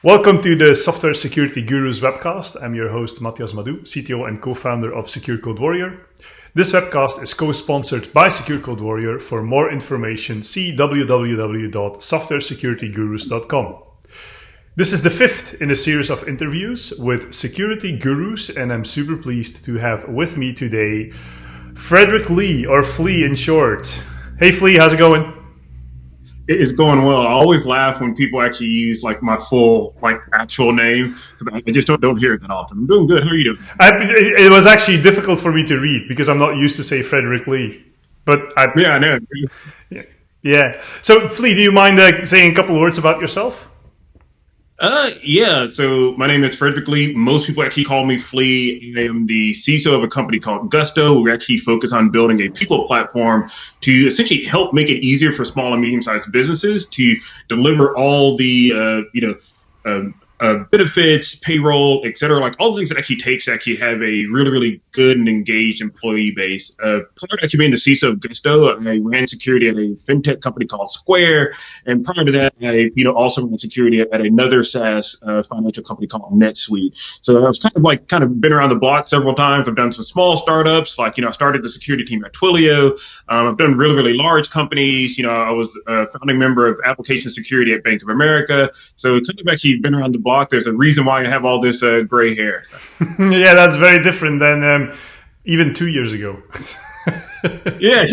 Welcome to the Software Security Gurus webcast. I'm your host, Matias Madou, CTO and co-founder of Secure Code Warrior. This webcast is co-sponsored by Secure Code Warrior. For more information, see www.softwaresecuritygurus.com. This is the fifth in a series of interviews with security gurus, and I'm super pleased to have with me today Fredrick Lee, or Flea in short. Hey Flea, how's it going? It's going well. I always laugh when people actually use my full actual name. I just don't hear it that often. I'm doing good. How are you doing? It was actually difficult for me to read because I'm not used to say Fredrick Lee. Yeah, I know. Yeah. So Flea, do you mind saying a couple of words about yourself? Yeah. So my name is Fredrick Lee. Most people actually call me Flea. I am the CISO of a company called Gusto. We actually focus on building a people platform to essentially help make it easier for small and medium-sized businesses to deliver all the, benefits, payroll, et cetera, all the things that actually takes to actually have a really, really good and engaged employee base. Prior to actually being the CISO of Gusto, I ran security at a fintech company called Square. And prior to that, I also ran security at another SaaS financial company called NetSuite. So I was kind of been around the block several times. I've done some small startups, I started the security team at Twilio. I've done really, really large companies. I was a founding member of application security at Bank of America. So kind of actually been around the block. There's a reason why I have all this gray hair. So. Yeah, that's very different than even 2 years ago. Yeah.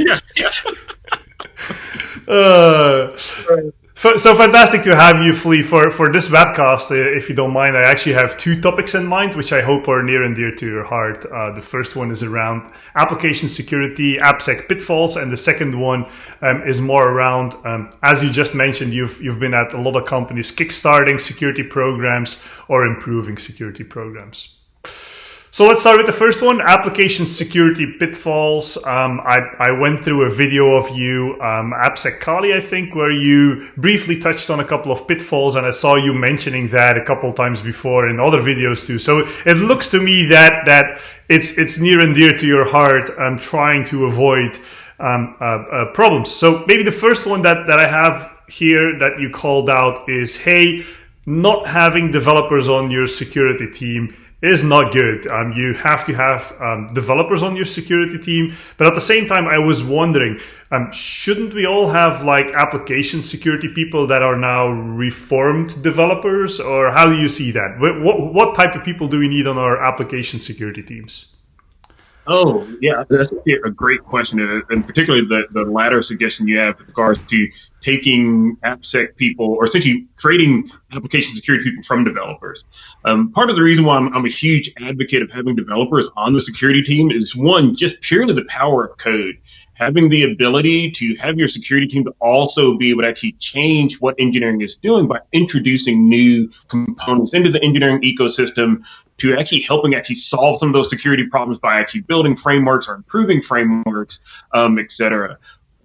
So fantastic to have you, Flea, for this webcast. If you don't mind, I actually have two topics in mind, which I hope are near and dear to your heart. The first one is around application security, AppSec pitfalls, and the second one is more around, as you just mentioned, you've been at a lot of companies kickstarting security programs or improving security programs. So let's start with the first one, application security pitfalls. I went through a video of you, AppSec Kali, I think, where you briefly touched on a couple of pitfalls, and I saw you mentioning that a couple of times before in other videos too. So it looks to me that it's near and dear to your heart, trying to avoid problems. So maybe the first one that I have here that you called out is, hey, not having developers on your security team is not good. You have to have developers on your security team. But at the same time, I was wondering, shouldn't we all have application security people that are now reformed developers? Or how do you see that? What type of people do we need on our application security teams? Oh, yeah, that's a great question, and particularly the latter suggestion you have with regards to taking AppSec people, or essentially creating application security people from developers. Part of the reason why I'm a huge advocate of having developers on the security team is, one, just purely the power of code. Having the ability to have your security team to also be able to actually change what engineering is doing by introducing new components into the engineering ecosystem, to actually helping solve some of those security problems by actually building frameworks or improving frameworks, et cetera.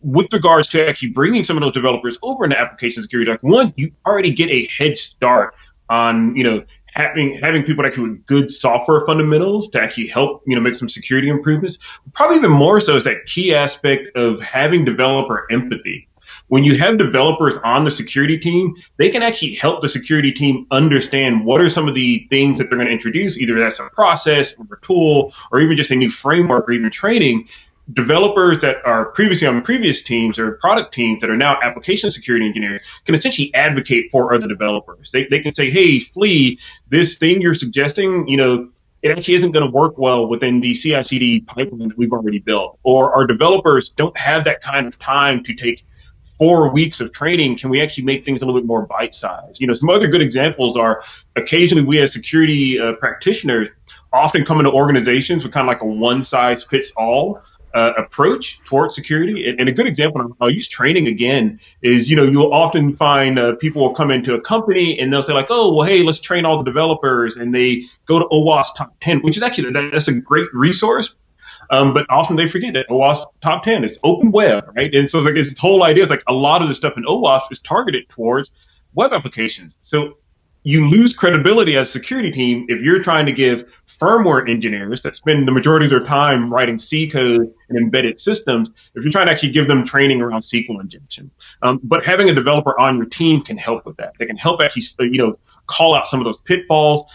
With regards to actually bringing some of those developers over into application security, one, you already get a head start on, having people actually with good software fundamentals to actually help, make some security improvements. Probably even more so is that key aspect of having developer empathy. When you have developers on the security team, they can actually help the security team understand what are some of the things that they're going to introduce, either that's a process or a tool or even just a new framework or even training. Developers that are previously on previous teams or product teams that are now application security engineers can essentially advocate for other developers. They can say, hey, Flea, this thing you're suggesting, it actually isn't going to work well within the CI/CD pipeline that we've already built. Or our developers don't have that kind of time to take 4 weeks of training. Can we actually make things a little bit more bite-sized? Some other good examples are occasionally we as security practitioners often come into organizations with kind of a one-size-fits-all approach towards security. And a good example, and I'll use training again, is, you'll often find people will come into a company and they'll say oh, well, hey, let's train all the developers. And they go to OWASP Top 10, which is actually, that's a great resource. But often they forget that OWASP Top 10 is open web, right? And so it's this whole idea is a lot of the stuff in OWASP is targeted towards web applications. So you lose credibility as a security team if you're trying to give firmware engineers that spend the majority of their time writing C code and embedded systems, if you're trying to actually give them training around SQL injection. But having a developer on your team can help with that. They can help actually, call out some of those pitfalls,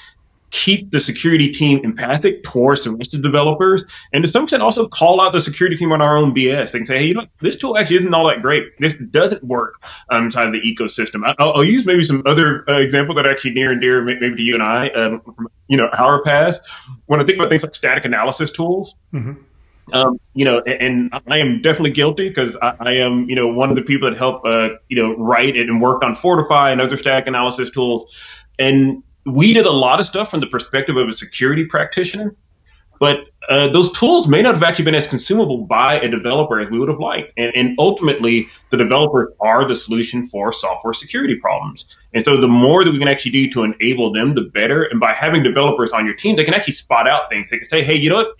keep the security team empathic towards the rest of the developers, and to some extent also call out the security team on our own BS. They can say, hey, look, this tool actually isn't all that great. This doesn't work inside of the ecosystem. I'll use maybe some other examples that are actually near and dear maybe to you and I, from, our past. When I think about things like static analysis tools, and I am definitely guilty because I am, one of the people that help, write and work on Fortify and other static analysis tools. And we did a lot of stuff from the perspective of a security practitioner, but those tools may not have actually been as consumable by a developer as we would have liked. And ultimately, the developers are the solution for software security problems. And so the more that we can actually do to enable them, the better. And by having developers on your team, they can actually spot out things. They can say, hey, you know what?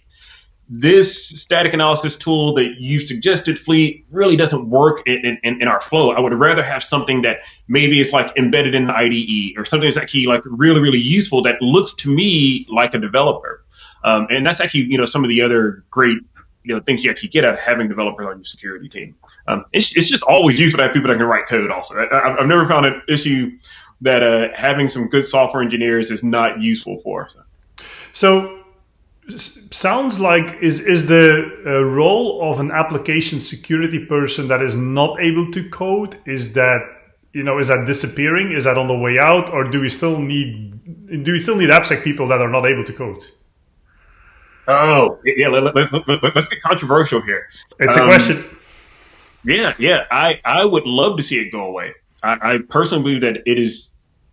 This static analysis tool that you suggested, Fleet, really doesn't work in our flow. I would rather have something that maybe is like embedded in the IDE or something that's actually like really, really useful that looks to me like a developer. And that's actually, some of the other great, things you actually get out of having developers on your security team. It's just always useful to have people that can write code also. I've never found an issue that having some good software engineers is not useful for. So sounds like is the role of an application security person that is not able to code, is that disappearing? Is that on the way out, or do we still need AppSec people that are not able to code? Oh yeah, let's get controversial here. It's a question. Yeah. I would love to see it go away. I personally believe that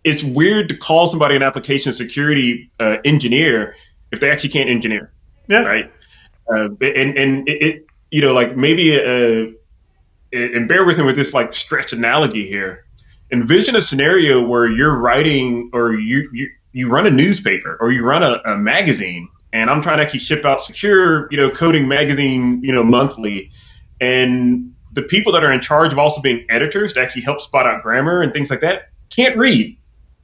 it's weird to call somebody an application security engineer if they actually can't engineer. Yeah. Right. And it like maybe and bear with me with this like stretched analogy here. Envision a scenario where you're writing or you run a newspaper or you run a magazine, and I'm trying to actually ship out secure, coding magazine, monthly, and the people that are in charge of also being editors to actually help spot out grammar and things like that can't read.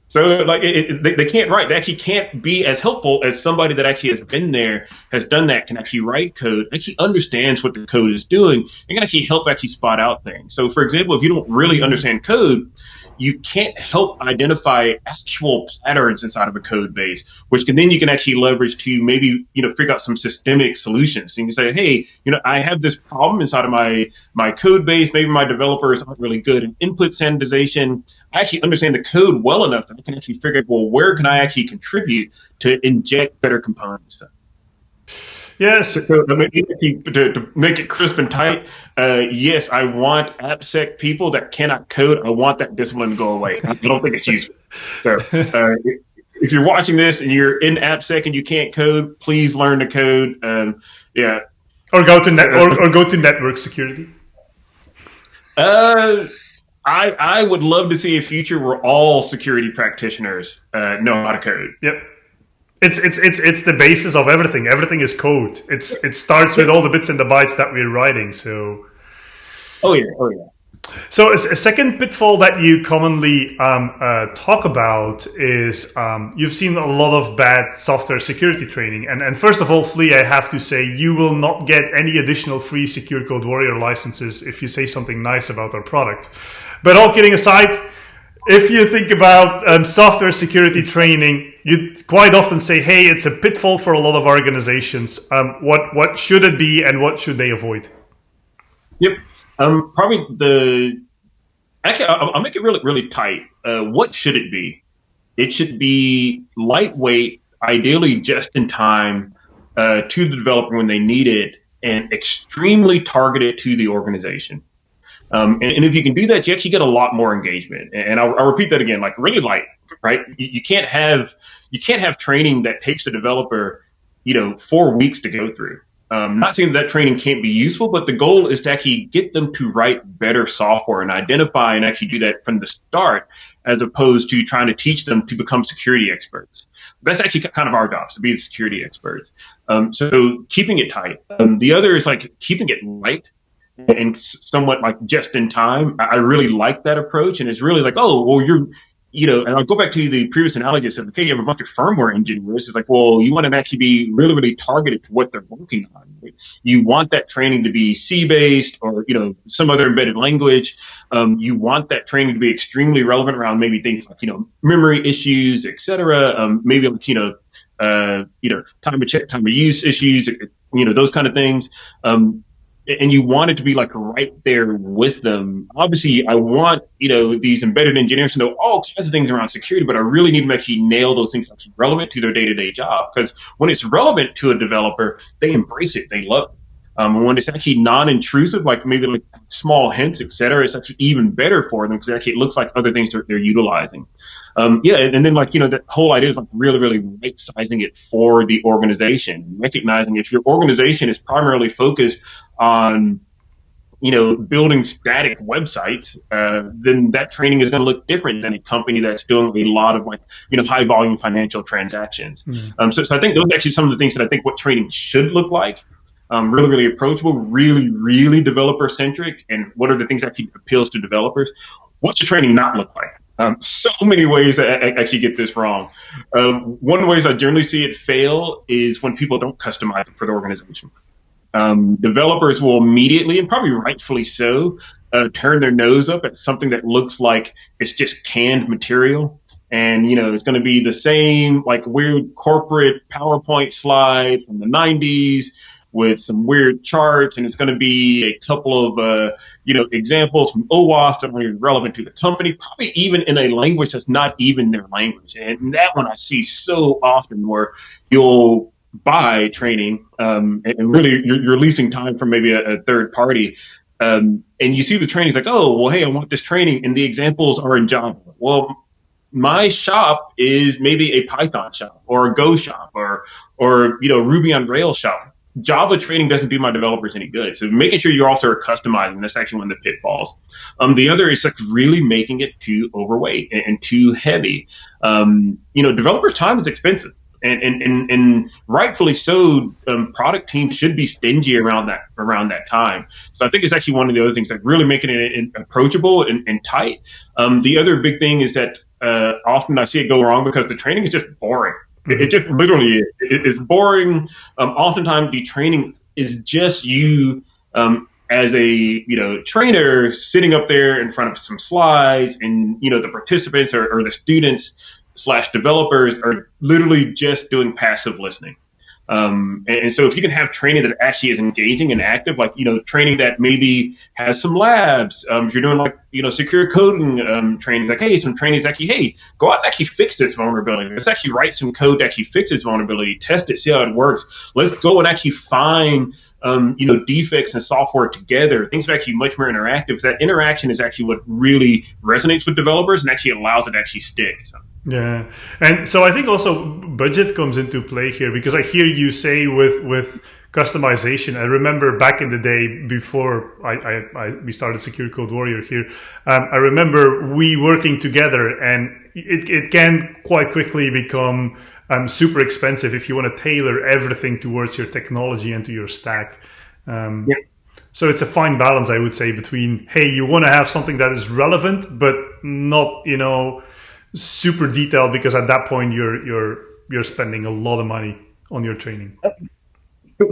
So like they can't write. They actually can't be as helpful as somebody that actually has been there, has done that, can actually write code, actually understands what the code is doing, and can actually help actually spot out things. So for example, if you don't really understand code, you can't help identify actual patterns inside of a code base, which you can actually leverage to maybe, figure out some systemic solutions. So you can say, hey, I have this problem inside of my code base. Maybe my developers aren't really good in input sanitization. I actually understand the code well enough that I can actually figure out, well, where can I actually contribute to inject better components? Yes. So, to make it crisp and tight, yes, I want AppSec people that cannot code. I want that discipline to go away. I don't think it's useful. So if you're watching this and you're in AppSec and you can't code, please learn to code. Yeah. Or go to network security. I would love to see a future where all security practitioners know how to code. Yep. It's the basis of everything. Everything is code. It starts with all the bits and the bytes that we're writing. So. Oh yeah. So a second pitfall that you commonly talk about is you've seen a lot of bad software security training. And first of all, Flea, I have to say you will not get any additional free Secure Code Warrior licenses if you say something nice about our product. But all kidding aside, if you think about software security training, you quite often say, hey, it's a pitfall for a lot of organizations. What should it be and what should they avoid? Yep. Probably I'll make it really, really tight. What should it be? It should be lightweight, ideally just in time to the developer when they need it, and extremely targeted to the organization. And if you can do that, you actually get a lot more engagement. And I'll repeat that again, like really light, right? You can't have training that takes the developer, 4 weeks to go through. Not saying that training can't be useful, but the goal is to actually get them to write better software and identify and actually do that from the start, as opposed to trying to teach them to become security experts. That's actually kind of our job, to be the security experts. So keeping it tight. The other is like keeping it light and somewhat like just in time. I really like that approach, and it's really like, oh, well, and I'll go back to the previous analogy. I said, okay, you have a bunch of firmware engineers. It's like, well, you want to actually be really, really targeted to what they're working on. Right? You want that training to be C-based or, some other embedded language. You want that training to be extremely relevant around maybe things like, memory issues, et cetera. Maybe like, time of check, time of use issues, those kind of things. And you want it to be like right there with them. Obviously, I want, these embedded engineers to know all kinds of things around security, but I really need to actually nail those things actually relevant to their day-to-day job. Because when it's relevant to a developer, they embrace it. They love it. And when it's actually non-intrusive, like maybe like small hints, et cetera, it's actually even better for them because actually it looks like other things they're utilizing. And then that whole idea is like really, really right sizing it for the organization, recognizing if your organization is primarily focused on, building static websites, then that training is going to look different than a company that's doing a lot of high volume financial transactions. So I think those are actually some of the things that I think what training should look like. Really, really approachable, really, really developer centric. And what are the things that actually appeals to developers? What's your training not look like? So many ways that I actually get this wrong. One of the ways I generally see it fail is when people don't customize it for the organization. Developers will immediately, and probably rightfully so, turn their nose up at something that looks like it's just canned material. And, it's going to be the same like weird corporate PowerPoint slide from the 90s with some weird charts, and it's going to be a couple of, examples from OAuth that are really relevant to the company, probably even in a language that's not even their language. And that one I see so often where you'll buy training, and really you're leasing time from maybe a third party. And you see the training, like, oh, well, hey, I want this training, and the examples are in Java. Well, my shop is maybe a Python shop or a Go shop or Ruby on Rails shop. Java training doesn't do my developers any good. So making sure you also are customizing, that's actually one of the pitfalls. The other is like really making it too overweight and too heavy. Developers' time is expensive. And rightfully so, product teams should be stingy around that time. So I think it's actually one of the other things, like really making it approachable and tight. The other big thing is that often I see it go wrong because the training is just boring. It just literally is. It's boring. Oftentimes the training is just you as a trainer sitting up there in front of some slides, and the participants or the students / developers are literally just doing passive listening. And so if you can have training that actually is engaging and active, like, training that maybe has some labs, if you're doing like, secure coding, training, like, hey, some trainings actually, hey, go out and actually fix this vulnerability. Let's actually write some code to actually fix this vulnerability, test it, see how it works. Let's go and actually find, defects and software together. Things are actually much more interactive. That interaction is actually what really resonates with developers and actually allows it to actually stick. So. Yeah, and so I think also budget comes into play here, because I hear you say with customization. I remember back in the day before we started Secure Code Warrior here, I remember we working together, and it can quite quickly become super expensive if you want to tailor everything towards your technology and to your stack. So it's a fine balance, I would say, between, hey, you want to have something that is relevant, but not, super detailed, because at that point you're spending a lot of money on your training.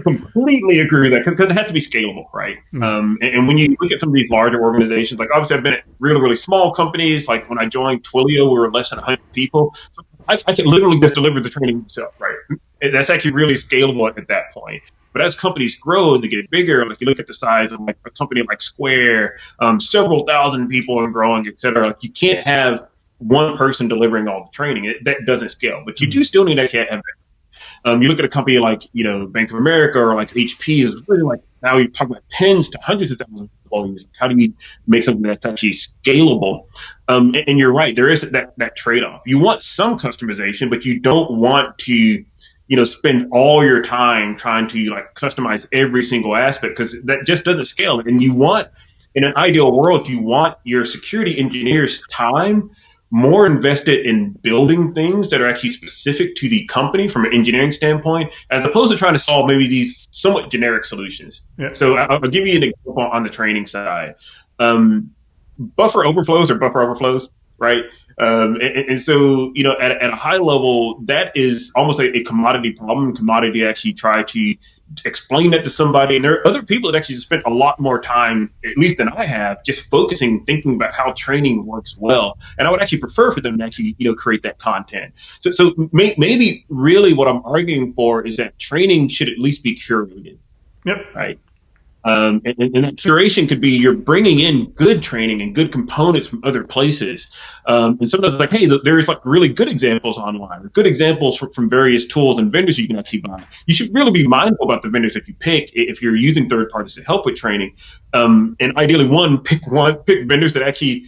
Completely agree with that, because it has to be scalable, right? And when you look at some of these larger organizations, like obviously I've been at really, really small companies. Like when I joined Twilio, we were less than 100 people. So I can literally just deliver the training myself, right? And that's actually really scalable at that point. But as companies grow and they get bigger, like you look at the size of like a company like Square, several thousand people and growing, et cetera, like you can't have one person delivering all the training. That doesn't scale. But you do still need to have that. You look at a company like, Bank of America or like HP is really like, now you talk about tens to hundreds of thousands of employees. How do you make something that's actually scalable? And you're right. There is that trade-off. You want some customization, but you don't want to, spend all your time trying to like customize every single aspect, because that just doesn't scale. And you want, in an ideal world, you want your security engineers' time more invested in building things that are actually specific to the company from an engineering standpoint, as opposed to trying to solve maybe these somewhat generic solutions. Yeah. So I'll give you an example on the training side. Buffer overflows, right? And so, at a high level, that is almost a commodity problem. Commodity actually try to explain that to somebody. And there are other people that actually spent a lot more time, at least than I have, just focusing, thinking about how training works well. And I would actually prefer for them to actually, create that content. So maybe really what I'm arguing for is that training should at least be curated. Yep. Right. And that curation could be you're bringing in good training and good components from other places. And sometimes it's like, hey, there's like really good examples online, or good examples from various tools and vendors you can actually buy. You should really be mindful about the vendors that you pick if you're using third parties to help with training. And ideally, pick vendors that actually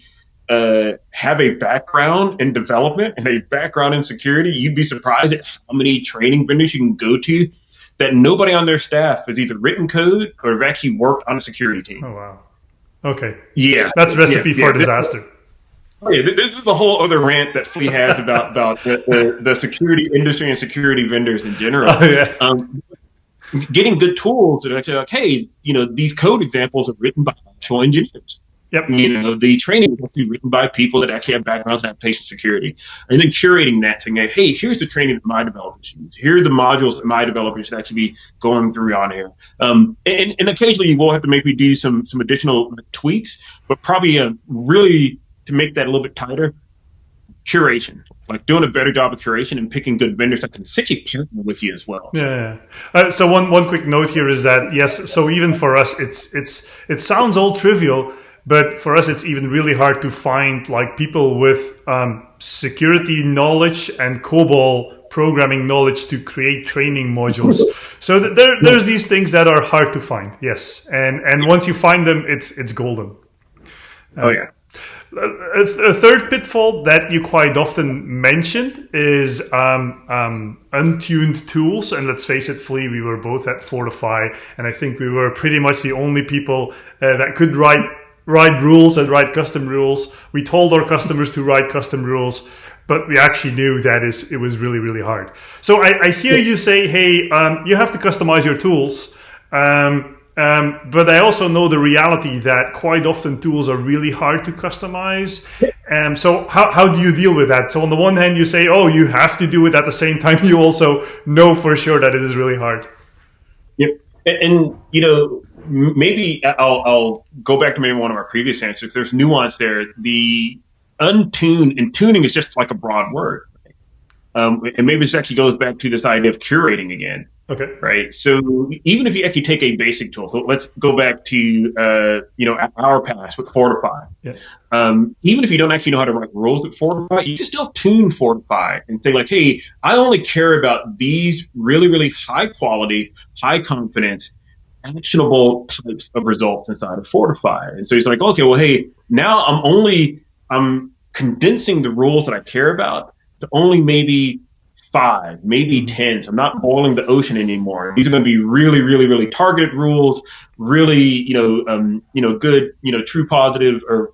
have a background in development and a background in security. You'd be surprised at how many training vendors you can go to that nobody on their staff has either written code or have actually worked on a security team. Oh, wow. Okay. Yeah. That's recipe for disaster. This is a whole other rant that Flea has about the security industry and security vendors in general. Oh, yeah. Getting good tools that are actually like, hey, these code examples are written by actual engineers. Yep. The training is actually written by people that actually have backgrounds in application security. And then curating that, saying, hey, here's the training that my developers use. Here are the modules that my developers should actually be going through on here. And occasionally you will have to maybe do some additional tweaks, but probably really to make that a little bit tighter, curation. Like doing a better job of curation and picking good vendors that can essentially partner with you as well. Yeah. So one quick note here is that, yes, so even for us, it sounds all trivial, but for us, it's even really hard to find like people with security knowledge and COBOL programming knowledge to create training modules. So there's these things that are hard to find. Yes, and once you find them, it's golden. Oh yeah. A third pitfall that you quite often mentioned is untuned tools. And let's face it, Flea, we were both at Fortify, and I think we were pretty much the only people that could write rules and write custom rules. We told our customers to write custom rules, but we actually knew that it was really, really hard. So I hear you say, hey, you have to customize your tools. But I also know the reality that quite often tools are really hard to customize. So how do you deal with that? So on the one hand, you say, oh, you have to do it. At the same time, you also know for sure that it is really hard. Yep. And maybe I'll go back to maybe one of our previous answers. There's nuance there. The untuned, and tuning is just like a broad word. And maybe this actually goes back to this idea of curating again. Okay. Right. So even if you actually take a basic tool, so let's go back to our past with Fortify. Yeah. Even if you don't actually know how to write rules with Fortify, you can still tune Fortify and say like, hey, I only care about these really, really high quality, high confidence, actionable types of results inside of Fortify. And so he's like, okay, well, hey, now I'm condensing the rules that I care about to only maybe 5, maybe 10. So I'm not boiling the ocean anymore. These are going to be really, really, really targeted rules, really, good, true positive, or,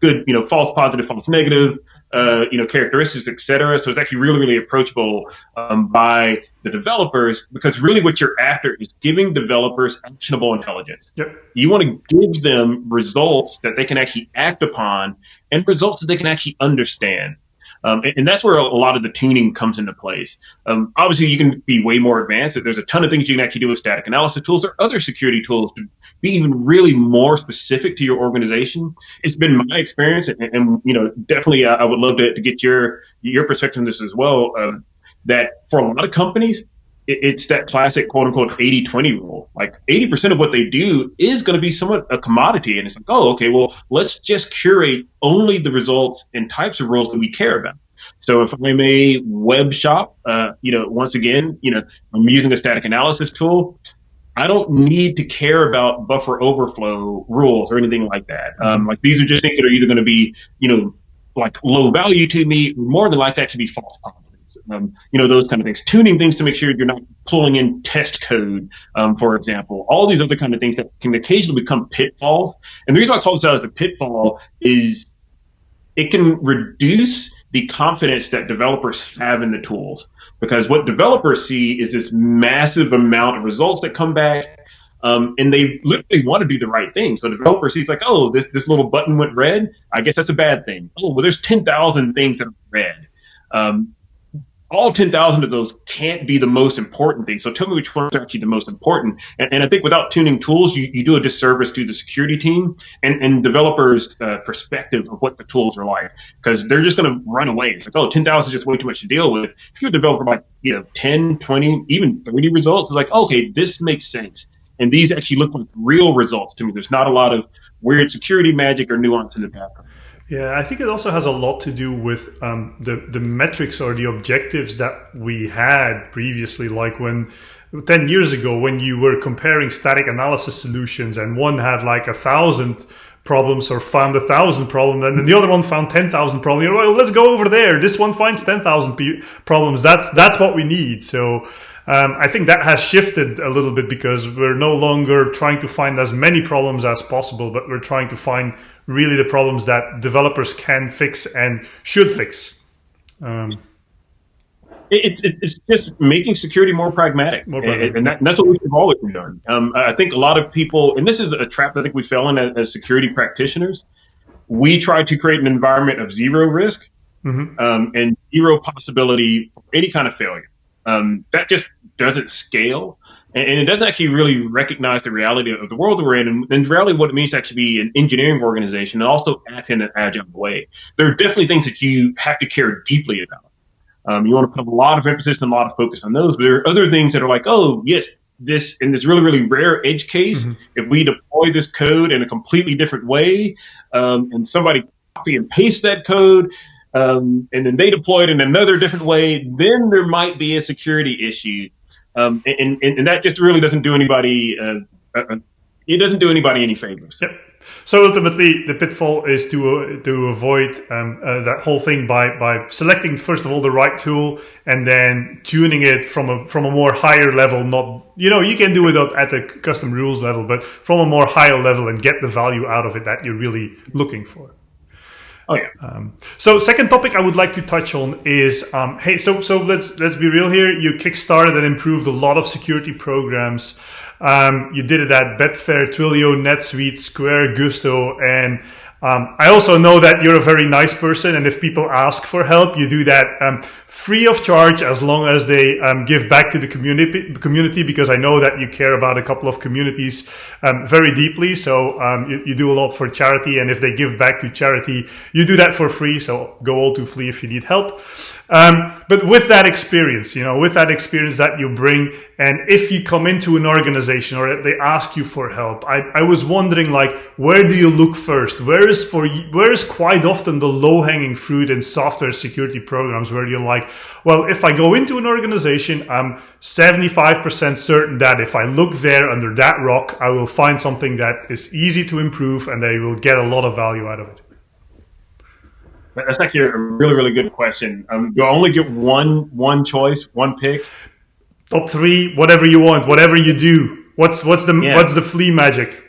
good, false positive, false negative, characteristics, et cetera. So it's actually really, really approachable by the developers, because really what you're after is giving developers actionable intelligence. Yep. You want to give them results that they can actually act upon and results that they can actually understand. And that's where a lot of the tuning comes into place. Obviously, you can be way more advanced. There's a ton of things you can actually do with static analysis tools or other security tools to be even really more specific to your organization. It's been my experience, and definitely I would love to get your perspective on this as well, that for a lot of companies, it's that classic quote-unquote 80-20 rule. Like 80% of what they do is going to be somewhat a commodity. And it's like, oh, okay, well, let's just curate only the results and types of rules that we care about. So if I'm a web shop, once again, I'm using a static analysis tool. I don't need to care about buffer overflow rules or anything like that. Like these are just things that are either going to be, like low value to me, or more than likely that should be false positives. Those kind of things. Tuning things to make sure you're not pulling in test code, for example. All these other kind of things that can occasionally become pitfalls. And the reason why I call this out as a pitfall is it can reduce the confidence that developers have in the tools. Because what developers see is this massive amount of results that come back. And they literally want to do the right thing. So the developer sees like, oh, this little button went red. I guess that's a bad thing. Oh, well, there's 10,000 things that are red. All 10,000 of those can't be the most important thing. So tell me which ones are actually the most important. And I think without tuning tools, you do a disservice to the security team and developers' perspective of what the tools are like, because they're just going to run away. It's like, oh, 10,000 is just way too much to deal with. If you're a developer like 10, 20, even 30 results, it's like, okay, this makes sense. And these actually look like real results to me. There's not a lot of weird security magic or nuance in the background. Yeah, I think it also has a lot to do with the metrics or the objectives that we had previously. Like when 10 years ago, when you were comparing static analysis solutions and one had like 1,000 problems or found 1,000 problems, and then the other one found 10,000 problems. You're, well, let's go over there. This one finds 10,000 problems. That's what we need. So I think that has shifted a little bit because we're no longer trying to find as many problems as possible, but we're trying to find really the problems that developers can fix and should fix. It's just making security more pragmatic. And that's what we've always been doing. I think a lot of people, and this is a trap that I think we fell in as security practitioners, we try to create an environment of zero risk and zero possibility for any kind of failure. That just doesn't scale, and it doesn't actually really recognize the reality of the world we're in, and really what it means to actually be an engineering organization and also act in an agile way. There are definitely things that you have to care deeply about. You want to put a lot of emphasis and a lot of focus on those, but there are other things that are like, oh, yes, this in this really, really rare edge case, if we deploy this code in a completely different way, and somebody copy and paste that code, and then they deploy it in another different way, then there might be a security issue. And that just really doesn't do anybody, it doesn't do anybody any favors. Yep. So ultimately, the pitfall is to avoid that whole thing by selecting, first of all, the right tool and then tuning it from a more higher level. Not, you can do it at the custom rules level, but from a more higher level and get the value out of it that you're really looking for. Oh yeah. So second topic I would like to touch on is, hey, so let's be real here. You kickstarted and improved a lot of security programs. You did it at Betfair, Twilio, NetSuite, Square, Gusto, and I also know that you're a very nice person, and if people ask for help, you do that free of charge as long as they give back to the community, because I know that you care about a couple of communities very deeply. So you do a lot for charity, and if they give back to charity, you do that for free. So go all to Flee if you need help. But with that experience, that you bring, and if you come into an organization or they ask you for help, I was wondering, like, where do you look first? Where is quite often the low-hanging fruit in software security programs where you're like, well, if I go into an organization, I'm 75% certain that if I look there under that rock, I will find something that is easy to improve and they will get a lot of value out of it. That's actually a really, really good question. Do I only get one choice, one pick? Top three, whatever you want, whatever you do. What's the Flee magic?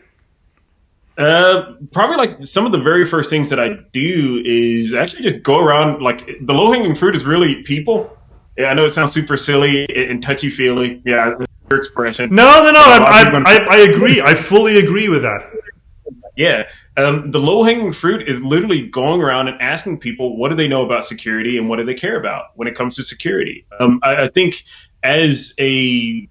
Probably like some of the very first things that I do is actually just go around. Like the low hanging fruit is really people. Yeah, I know it sounds super silly and touchy feely. Yeah, your expression. No. I agree. I fully agree with that. Yeah. The low-hanging fruit is literally going around and asking people what do they know about security and what do they care about when it comes to security. I think as a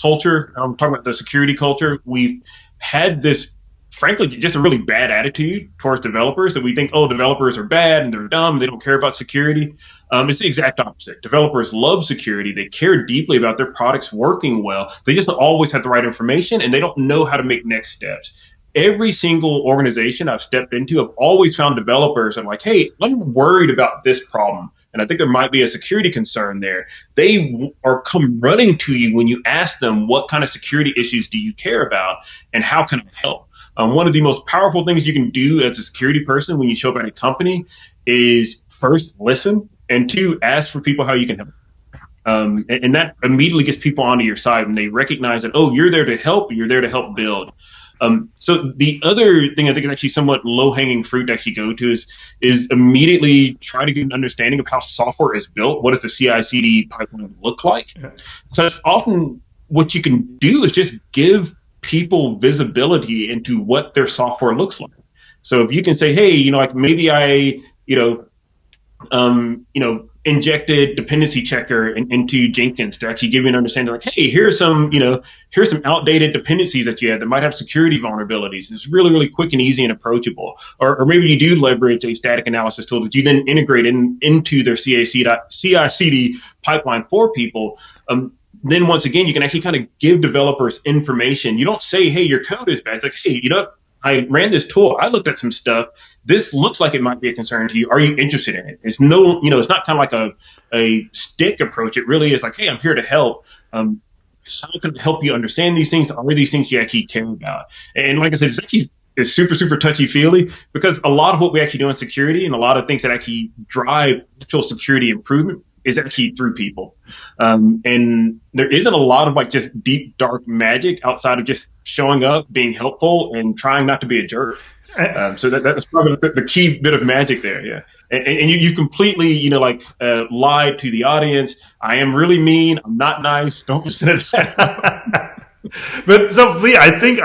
culture, I'm talking about the security culture, we've had this, frankly, just a really bad attitude towards developers, that we think, oh, developers are bad and they're dumb, they don't care about security. It's the exact opposite. Developers love security. They care deeply about their products working well. They just don't always have the right information, and they don't know how to make next steps. Every single organization I've stepped into, I've always found developers that are like, hey, I'm worried about this problem, and I think there might be a security concern there. They are come running to you when you ask them, what kind of security issues do you care about, and how can I help? One of the most powerful things you can do as a security person when you show up at a company is first, listen, and two, ask for people how you can help. And that immediately gets people onto your side when they recognize that, oh, you're there to help, you're there to help build. So the other thing I think is actually somewhat low-hanging fruit to actually go to is immediately try to get an understanding of how software is built. What does the CI/CD pipeline look like? Because often what you can do is just give people visibility into what their software looks like. So if you can say, hey, like maybe I, injected dependency checker into Jenkins to actually give you an understanding, like, hey, here's some outdated dependencies that you have that might have security vulnerabilities. And it's really, really quick and easy and approachable. Or maybe you do leverage a static analysis tool that you then integrate into their CI/CD pipeline for people. Then once again, you can actually kind of give developers information. You don't say, hey, your code is bad. It's like, hey, I ran this tool. I looked at some stuff. This looks like it might be a concern to you. Are you interested in it? It's it's not kind of like a stick approach. It really is like, hey, I'm here to help. How can I help you understand these things? Are these things you actually care about? And like I said, it's super, super touchy-feely, because a lot of what we actually do in security and a lot of things that actually drive actual security improvement is actually through people. And there isn't a lot of like just deep, dark magic outside of just showing up, being helpful, and trying not to be a jerk. So that's probably the key bit of magic there. Yeah. And you completely, lied to the audience. I am really mean. I'm not nice. Don't listen to that. But so Lee, I think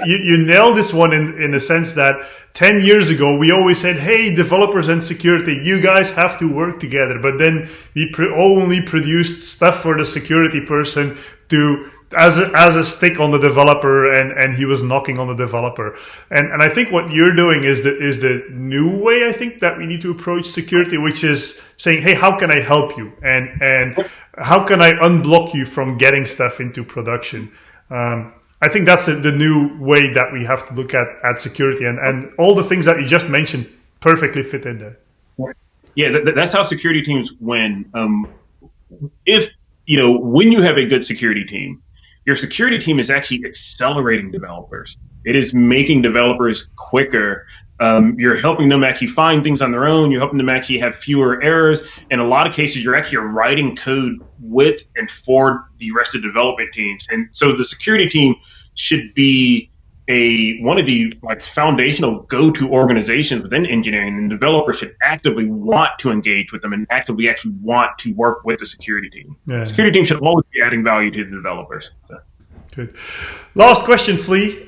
you nailed this one in the sense that 10 years ago we always said, hey, developers and security, you guys have to work together. But then we only produced stuff for the security person as a stick on the developer, and he was knocking on the developer. And I think what you're doing is the new way I think that we need to approach security, which is saying, hey, how can I help you, and how can I unblock you from getting stuff into production? I think that's the new way that we have to look at security, and all the things that you just mentioned perfectly fit in there. Yeah, that's how security teams win. When you have a good security team, your security team is actually accelerating developers. It is making developers quicker. You're helping them actually find things on their own. You're helping them actually have fewer errors. In a lot of cases, you're actually writing code with and for the rest of the development teams. And so the security team should be one of the foundational go-to organizations within engineering, and developers should actively want to engage with them and actively actually want to work with the security team. Yeah. Security team should always be adding value to the developers. So. Good. Last question, Flea,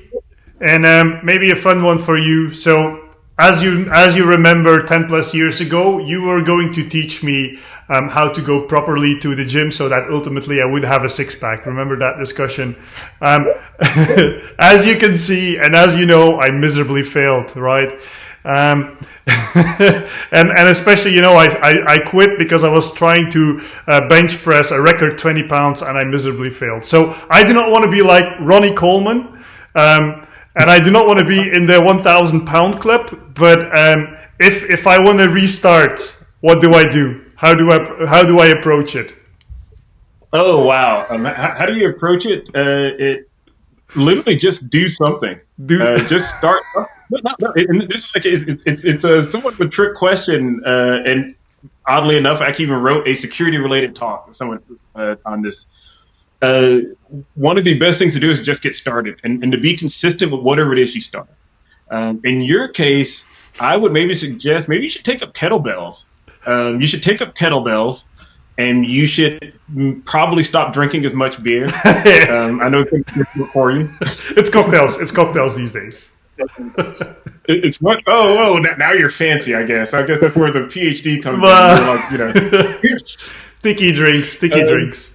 and maybe a fun one for you. So as you remember, 10 plus years ago, you were going to teach me how to go properly to the gym so that ultimately I would have a six-pack. Remember that discussion? As you can see, and as you know, I miserably failed, right? And especially, I quit because I was trying to bench press a record 20 pounds and I miserably failed. So I do not want to be like Ronnie Coleman, and I do not want to be in the 1,000 pound club. But if I want to restart, what do I do? How do I approach it? Oh wow! How do you approach it? It literally just do something. Just start. And this is it's a somewhat of a trick question. And oddly enough, I actually even wrote a security-related talk with someone on this. One of the best things to do is just get started and to be consistent with whatever it is you start. In your case, I would maybe suggest you should take up kettlebells. You should take up kettlebells, and you should probably stop drinking as much beer. I know it's difficult for you. It's cocktails. It's cocktails these days. It's what? Oh! Now you're fancy. I guess that's where the PhD comes in. Sticky drinks.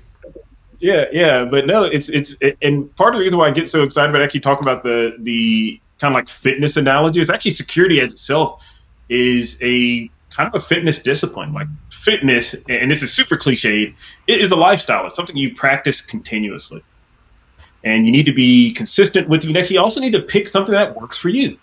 Yeah, but no, it's and part of the reason why I get so excited about actually talking about the kind of like fitness analogy is actually security as itself is a kind of a fitness discipline. Like fitness, and this is super cliched, it is a lifestyle. It's something you practice continuously. And you need to be consistent with it. You also need to pick something that works for you.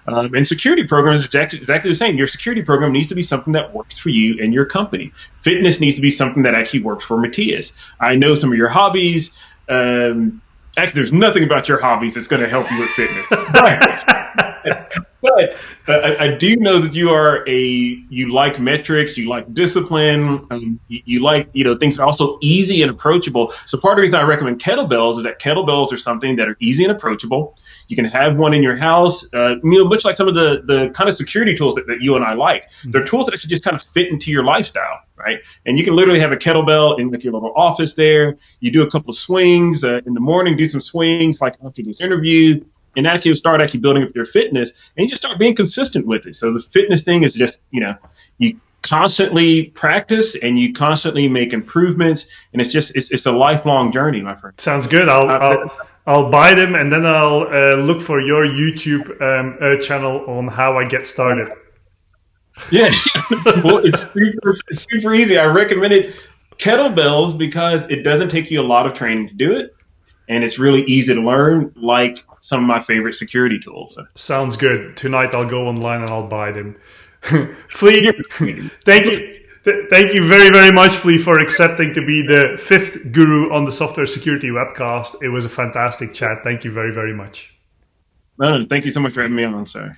And security programs is exactly the same. Your security program needs to be something that works for you and your company. Fitness needs to be something that actually works for Matias. I know some of your hobbies. Actually, there's nothing about your hobbies that's going to help you with fitness. But But I do know that you like metrics, you like discipline, you like, things that are also easy and approachable. So part of the reason I recommend kettlebells is that kettlebells are something that are easy and approachable. You can have one in your house, much like some of the kind of security tools that you and I like. They're tools that actually just kind of fit into your lifestyle, right? And you can literally have a kettlebell in like your little office there. You do a couple of swings in the morning, do some swings like after this interview, and actually start building up your fitness, and you just start being consistent with it. So the fitness thing is just, you constantly practice and you constantly make improvements, and it's a lifelong journey, my friend. Sounds good. I'll buy them, and then I'll look for your YouTube channel on how I get started. Yeah, well, it's super easy. I recommend kettlebells because it doesn't take you a lot of training to do it, and it's really easy to learn, like some of my favorite security tools. Sounds good. Tonight I'll go online and I'll buy them. Flea, thank you. Thank you very, very much, Flea, for accepting to be the fifth guru on the Software Security Webcast. It was a fantastic chat. Thank you very, very much. Thank you so much for having me on, sir.